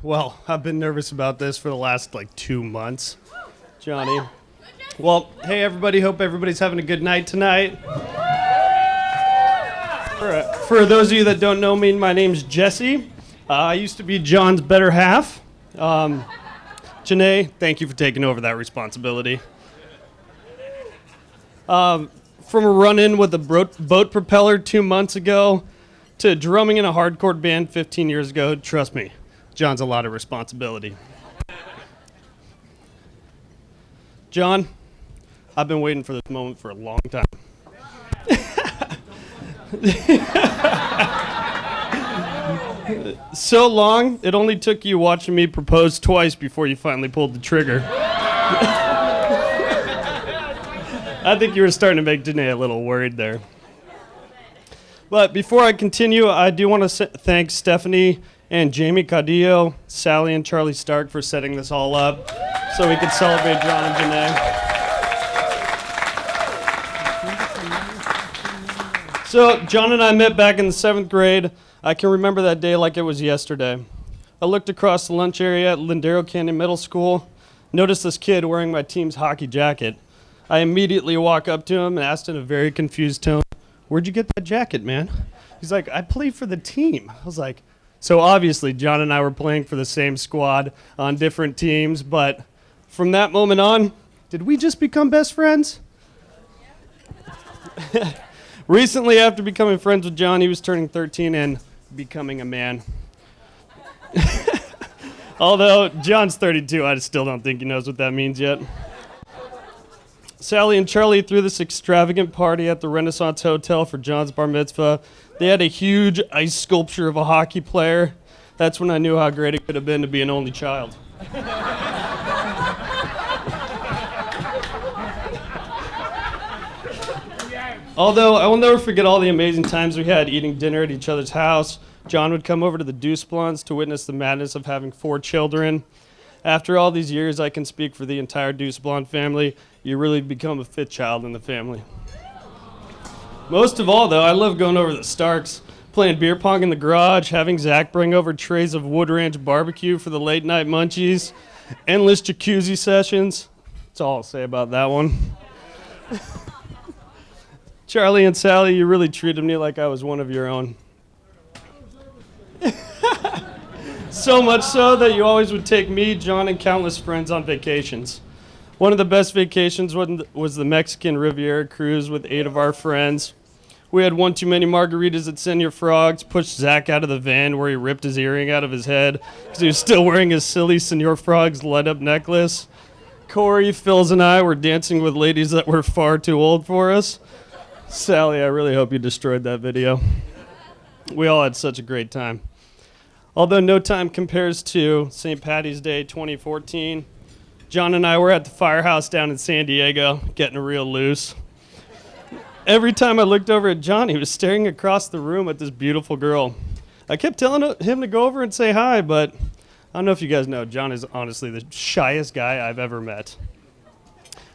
Well, I've been nervous about this for the last 2 months. Johnny. Well, hey everybody, hope everybody's having a good night tonight. For those of you that don't know me, my name's Jesse. I used to be John's better half. Janae, thank you for taking over that responsibility. From a run-in with a boat propeller 2 months ago to drumming in a hardcore band 15 years ago, trust me, John's a lot of responsibility. John, I've been waiting for this moment for a long time. So long, it only took you watching me propose twice before you finally pulled the trigger. I think you were starting to make Danae a little worried there. But before I continue, I do want to thank Stephanie and Jamie Cadillo, Sally and Charlie Stark for setting this all up so we could celebrate John and Janae. So John and I met back in the 7th grade. I can remember that day like it was yesterday. I looked across the lunch area at Lindero Canyon Middle School, noticed this kid wearing my team's hockey jacket. I immediately walk up to him and asked in a very confused tone, "Where'd you get that jacket, man?" He's like, "I play for the team." I was like, so obviously John and I were playing for the same squad on different teams, but from that moment on, did we just become best friends? Recently, after becoming friends with John, he was turning 13 and becoming a man. Although John's 32, I still don't think he knows what that means yet. Sally and Charlie threw this extravagant party at the Renaissance Hotel for John's bar mitzvah. They had a huge ice sculpture of a hockey player. That's when I knew how great it could have been to be an only child. Although I will never forget all the amazing times we had eating dinner at each other's house. John would come over to the Deuce Blunts to witness the madness of having 4 children. After all these years, I can speak for the entire Deuce Blunt family. You really become a 5th child in the family. Most of all, though, I love going over to the Starks, playing beer pong in the garage, having Zach bring over trays of Wood Ranch barbecue for the late night munchies, endless jacuzzi sessions. That's all I'll say about that one. Charlie and Sally, you really treated me like I was one of your own. So much so that you always would take me, John, and countless friends on vacations. One of the best vacations was the Mexican Riviera cruise with 8 of our friends. We had one too many margaritas at Senor Frog's, pushed Zach out of the van where he ripped his earring out of his head because he was still wearing his silly Senor Frog's light-up necklace. Corey, Phils, and I were dancing with ladies that were far too old for us. Sally, I really hope you destroyed that video. We all had such a great time. Although no time compares to St. Paddy's Day 2014, John and I were at the firehouse down in San Diego, getting real loose. Every time I looked over at John, he was staring across the room at this beautiful girl. I kept telling him to go over and say hi, but I don't know if you guys know, John is honestly the shyest guy I've ever met.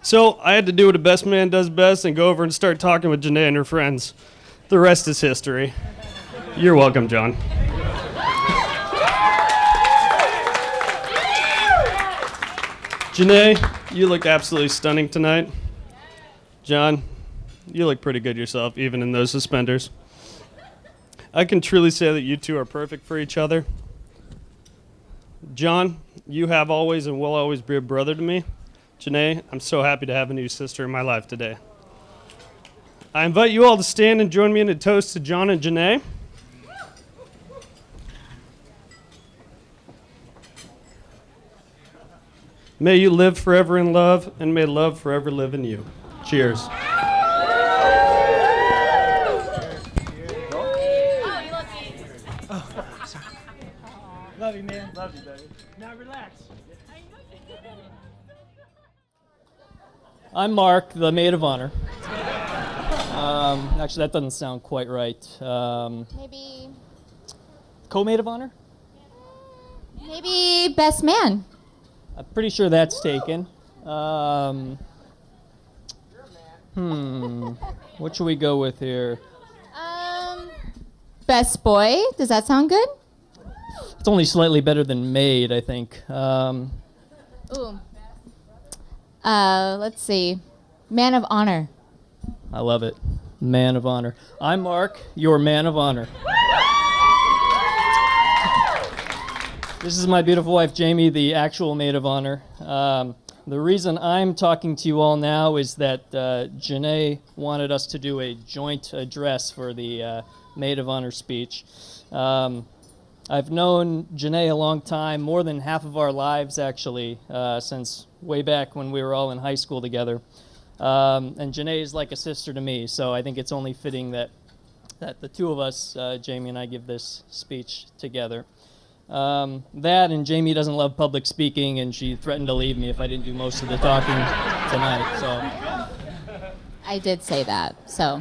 So I had to do what a best man does best and go over and start talking with Janae and her friends. The rest is history. You're welcome, John. Janae, you look absolutely stunning tonight. John, you look pretty good yourself, even in those suspenders. I can truly say that you two are perfect for each other. John, you have always and will always be a brother to me. Janae, I'm so happy to have a new sister in my life today. I invite you all to stand and join me in a toast to John and Janae. May you live forever in love, and may love forever live in you. Cheers. Love you, man. Love you, baby. Now relax. I'm Mark, the maid of honor. Actually, that doesn't sound quite right. Maybe Co-maid of honor? maybe best man. I'm pretty sure that's taken. What should we go with here? Best boy. Does that sound good? It's only slightly better than made, I think. Ooh. Let's see. Man of honor. I love it. Man of honor. I'm Mark, your man of honor. This is my beautiful wife, Jamie, the actual maid of honor. The reason I'm talking to you all now is that Janae wanted us to do a joint address for the maid of honor speech. I've known Janae a long time, more than half of our lives, actually, since way back when we were all in high school together. And Janae is like a sister to me, so I think it's only fitting that the two of us, Jamie and I, give this speech together. That and Jamie doesn't love public speaking, and she threatened to leave me if I didn't do most of the talking tonight. So, I did say that, so.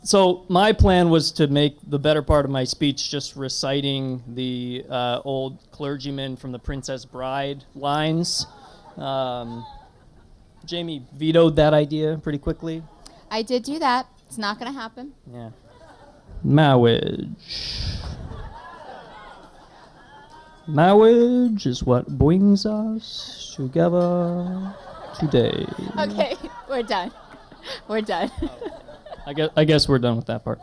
So my plan was to make the better part of my speech just reciting the old clergyman from The Princess Bride lines. Jamie vetoed that idea pretty quickly. I did do that. It's not going to happen. Yeah. Marriage. Marriage is what brings us together today. Okay, we're done. We're done. I guess we're done with that part.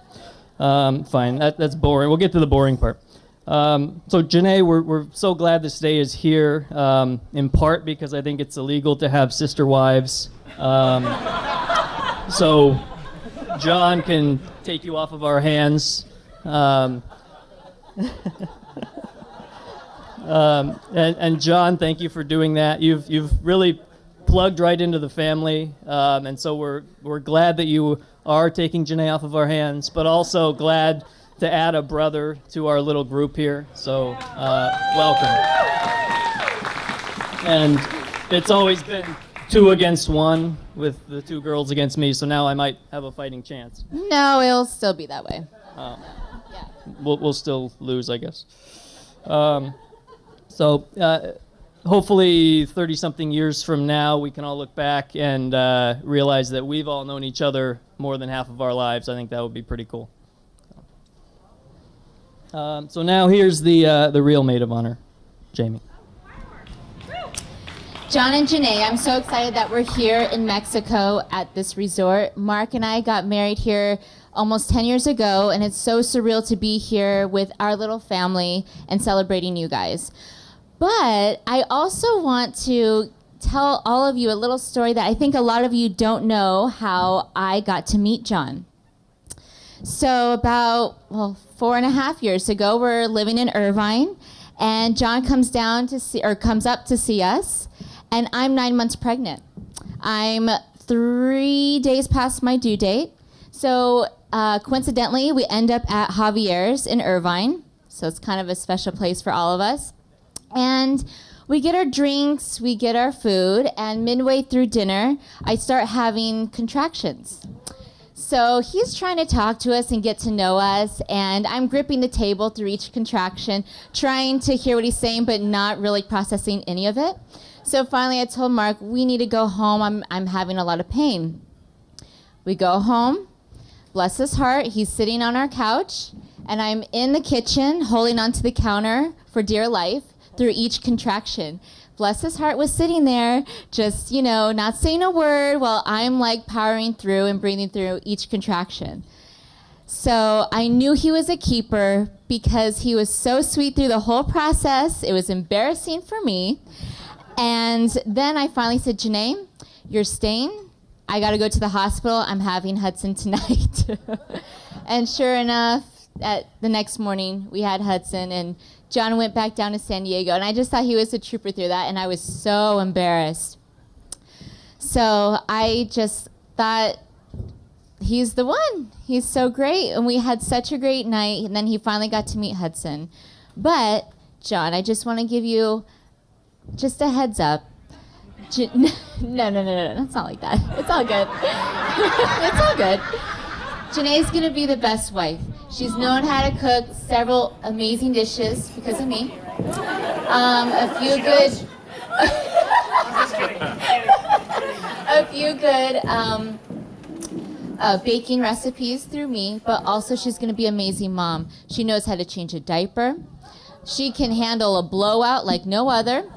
Fine, that's boring. We'll get to the boring part. So Janae, we're so glad this day is here, in part because I think it's illegal to have sister wives. So John can take you off of our hands. And John, thank you for doing that. You've really plugged right into the family, and so we're glad that you are taking Janae off of our hands, but also glad to add a brother to our little group here. So welcome. And it's always been 2 against 1 with the 2 girls against me, so now I might have a fighting chance. No, it'll still be that way. Yeah. Yeah. We'll still lose, I guess. So hopefully 30-something years from now, we can all look back and realize that we've all known each other more than half of our lives. I think that would be pretty cool. So now here's the real maid of honor, Jamie. John and Janae, I'm so excited that we're here in Mexico at this resort. Mark and I got married here almost 10 years ago, and it's so surreal to be here with our little family and celebrating you guys. But I also want to tell all of you a little story that I think a lot of you don't know how I got to meet John. So about 4.5 years ago, we're living in Irvine, and John comes up to see us, and I'm 9 months pregnant. I'm 3 days past my due date. So coincidentally, we end up at Javier's in Irvine. So it's kind of a special place for all of us. And we get our drinks, we get our food, and midway through dinner, I start having contractions. So he's trying to talk to us and get to know us, and I'm gripping the table through each contraction, trying to hear what he's saying, but not really processing any of it. So finally I told Mark, we need to go home, I'm having a lot of pain. We go home, bless his heart, he's sitting on our couch, and I'm in the kitchen holding onto the counter for dear life through each contraction. Bless his heart was sitting there, just, not saying a word while I'm like powering through and breathing through each contraction. So I knew he was a keeper because he was so sweet through the whole process. It was embarrassing for me. And then I finally said, Janae, you're staying. I got to go to the hospital. I'm having Hudson tonight. And sure enough, the next morning we had Hudson, and John went back down to San Diego, and I just thought he was a trooper through that, and I was so embarrassed. So I just thought, he's the one. He's so great, and we had such a great night, and then he finally got to meet Hudson. But, John, I just want to give you just a heads up. No, it's not like that. It's all good. It's all good. Janae's going to be the best wife. She's known how to cook several amazing dishes because of me. A few good baking recipes through me, but also she's going to be an amazing mom. She knows how to change a diaper. She can handle a blowout like no other.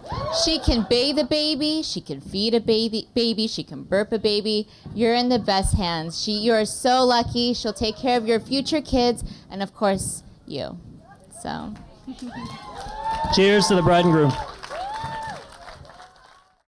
She can bathe a baby. She can feed a baby. She can burp a baby. You're in the best hands. You are so lucky. She'll take care of your future kids and, of course, you. So. Cheers to the bride and groom.